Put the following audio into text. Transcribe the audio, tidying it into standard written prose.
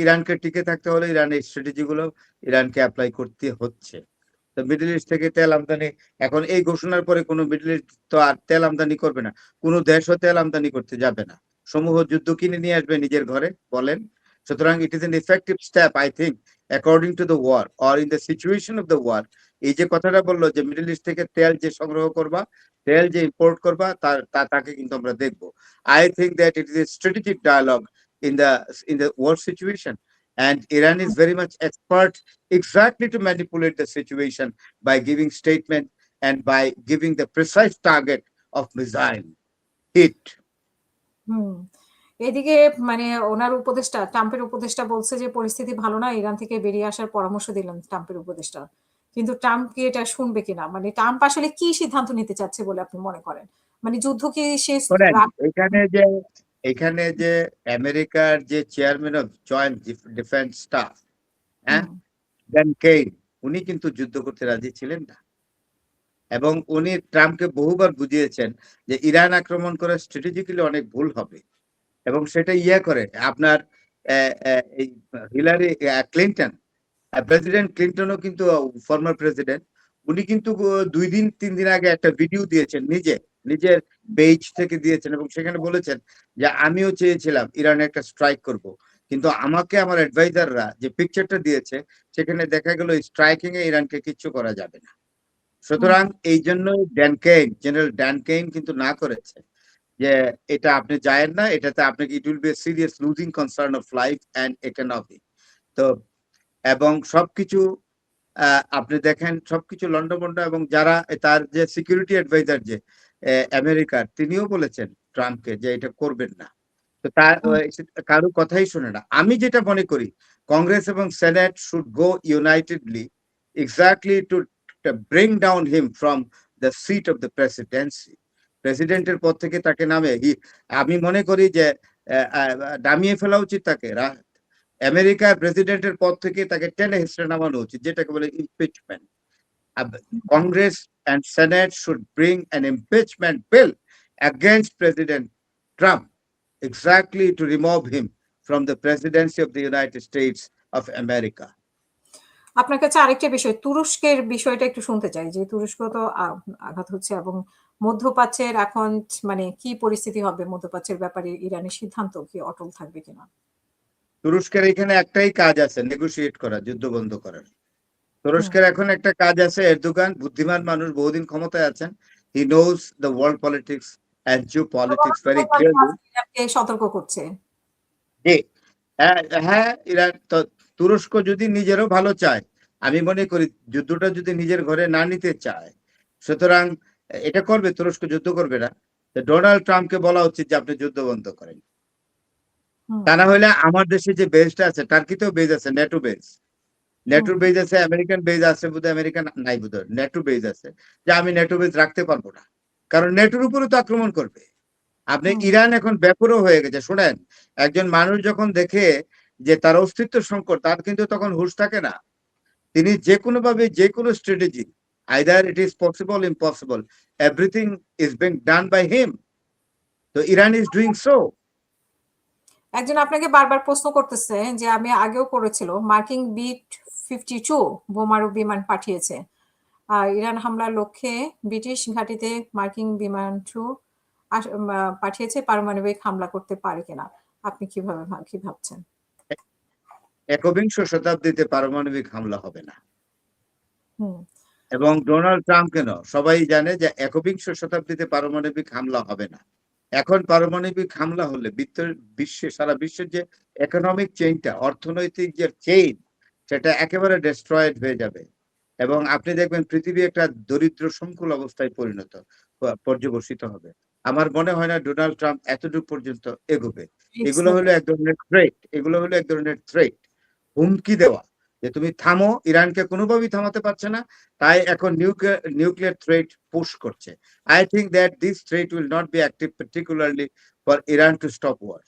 ইরানকে টিকে থাকতে হলে ইরানের স্ট্র্যাটেজি গুলো ইরানকে অ্যাপ্লাই করতে হচ্ছে। তো মিডল ইস্ট থেকে তেল আমদানি, এখন এই ঘোষণার পরে কোনো মিডল ইস্ট তো আর তেল আমদানি করবে না, কোনো দেশও তেল আমদানি করতে যাবে না, সমূহ যুদ্ধ কিনে নিয়ে আসবে নিজের ঘরে, বলেন। সুতরাং it is an effective step I think according to the war or in the situation of the war. এই যে কথাটা বললো যে মিডল ইস্ট থেকে তেল যে সংগ্রহ করবা, তেল যে ইম্পোর্ট করবা, তাকে কিন্তু আমরা দেখবো। I think that it is a strategic dialogue in the war situation, and Iran is very much expert exactly to manipulate the situation by giving statement and by giving the precise target of missile hit. এদিকে মানে ওনার উপদেষ্টা, ট্রাম্পের উপদেষ্টা বলছে যে পরিস্থিতি ভালো না, ইরান থেকে বেরিয়ে আসার পরামর্শ দিলেন ট্রাম্পের উপদেষ্টা। কিন্তু ট্রাম্প কি এটা শুনবে কিনা, মানে ট্রাম্প আসলে কি সিদ্ধান্ত নিতে চাচ্ছে বলে আপনি মনে করেন? মানে যুদ্ধ কি শেষ? এখানে যে আমেরিকার যে chairman of joint defence staff, হ্যাঁ, ড্যান কেইন, উনি কিন্তু যুদ্ধ করতে রাজি ছিলেন না, এবং উনি ট্রাম্পকে বহুবার বুঝিয়েছেন যে ইরান আক্রমণ করে স্ট্র্যাটেজিক্যালি অনেক ভুল হবে, এবং সেটা করে আপনার হিলারি ক্লিন্টন, প্রেসিডেন্ট ক্লিন্টনও কিন্তু ফর্মার প্রেসিডেন্ট, উনি কিন্তু 2-3 দিন আগে একটা ভিডিও দিয়েছেন, নিজের পেজ থেকে দিয়েছেন, এবং সেখানে বলেছেন যে আমিও চেয়েছিলাম ইরানে একটা স্ট্রাইক করব, কিন্তু আমাকে আমার অ্যাডভাইজাররা যে পিকচারটা দিয়েছে সেখানে দেখা গেল স্ট্রাইকিং এ ইরানকে কিচ্ছু করা যাবে না। সুতরাং এই জন্য জেনারেল ড্যান কেইন কিন্তু না করেছে যে এটা আপনি যায়েন না, এটাতে আপনাকে it will B A serious losing concern of life and economy. তো এবং সবকিছু আপনি দেখেন সবকিছু লন্ডভন্ড, এবং যারা তার যে সিকিউরিটি অ্যাডভাইজার যে আমেরিকার, তিনিও বলেছেন ট্রাম্পকে যে এটা করবেন না। তো তার কারো কথাই শুনে না। আমি যেটা মনে করি, কংগ্রেস এবং Senate should go unitedly exactly to bring down him from the seat of the presidency. প্রেসিডেন্টের পদ থেকে তাকে নামে, আমি মনে করি যে নামিয়ে ফেলা উচিত তাকে, আমেরিকার প্রেসিডেন্টের পদ থেকে তাকে টেনে হিসেবে নামানো উচিত, যেটাকে বলে impeachment. Congress and Senate should bring an impeachment bill against President Trump exactly to remove him from the presidency of the United States of America. আপনার কাছে আরেকটা বিষয়, তুরস্কের বিষয়টা একটু শুনতে চাই, যে তুরস্ক তো আঘাত হচ্ছে, এবং মধ্যপ্রাচ্যের এখন মানে কি পরিস্থিতি হবে মধ্যপ্রাচ্যের ব্যাপারে, ইরানের সিদ্ধান্ত কি অটল থাকবে কিনা? তুরস্কের এখানে একটাই কাজ আছে, নেগোশিয়েট করা, যুদ্ধ বন্ধ করার। তুরস্কের এখন একটা কাজ আছে, এরদোগান বুদ্ধিমান মানুষ, বহুদিন ক্ষমতায় আছেন, he knows the world politics and geopolitics very clearly, সতর্ক করছে। হ্যাঁ, ইরান তো তুরস্ক যদি নিজেরও ভালো চায়, আমি মনে করি যুদ্ধটা যদি নিজের ঘরে না নিতে চায়, সুতরাং এটা করবে, তুরস্ক যুদ্ধ করবে না। ডোনাল্ড ট্রাম্পকে বলা উচিত যে আপনি যুদ্ধ বন্ধ করেন, তা না হলে আমার দেশে যে বেসটা আছে, টার্কিতেও বেস আছে, নেটো বেস আছে, আমেরিকান বেস আছে, বোধহয় আমেরিকান নাই, বোধহয় নেটো বেস আছে, যে আমি নেটো বেস রাখতে পারবো না, কারণ নেটোর উপরে তো আক্রমণ করবে। আপনি ইরান এখন ব্যাপরও হয়ে গেছে, শোনেন, একজন মানুষ যখন দেখে যে তার অস্তিত্ব সংকট, তার কিন্তু তখন হুঁশ থাকে না, তিনি যে কোনো ভাবে যে কোনো strategy, either it is possible impossible, everything is being done by him. তো ইরান ইজ ডুইং সো। একজন আপনাকে বারবার প্রশ্ন করতেছে, যে আমি আগেও করেছিল, মার্কিন B-52 বোমারু বিমান পাঠিয়েছে, ইরান হামলার লক্ষ্যে ব্রিটিশ ঘাঁটিতে মার্কিন বিমান পাঠিয়েছে, পারমাণবিক হামলা করতে পারে কিনা, আপনি কি ভাবছেন? একবিংশ শতাব্দীতে পারমাণবিক হামলা হবে না, এবং ডোনাল্ড ট্রাম্প কেন, সবাই জানে যে একবিংশ শতাব্দীতে পারমাণবিক হামলা হবে না। এখন পারমাণবিক হামলা হলে সারা বিশ্বের যে ইকোনমিক চেইনটা, অর্থনৈতিক যে চেইন, সেটা একেবারে ডেস্ট্রয়েড হয়ে যাবে, এবং আপনি দেখবেন পৃথিবী একটা দরিদ্র সংকুল অবস্থায় পর্যবসিত হবে। আমার মনে হয় না ডোনাল্ড ট্রাম্প এতটুকু পর্যন্ত এগোবে। এগুলো হলো এক ধরনের থ্রেট, হুমকি দেওয়া, যে তুমি থামো, ইরানকে কোনোভাবেই থামাতে পারছে না, তাই এখন নিউক্লিয়ার থ্রেট পুশ করছে। I think that this threat will not be active particularly for Iran to stop war.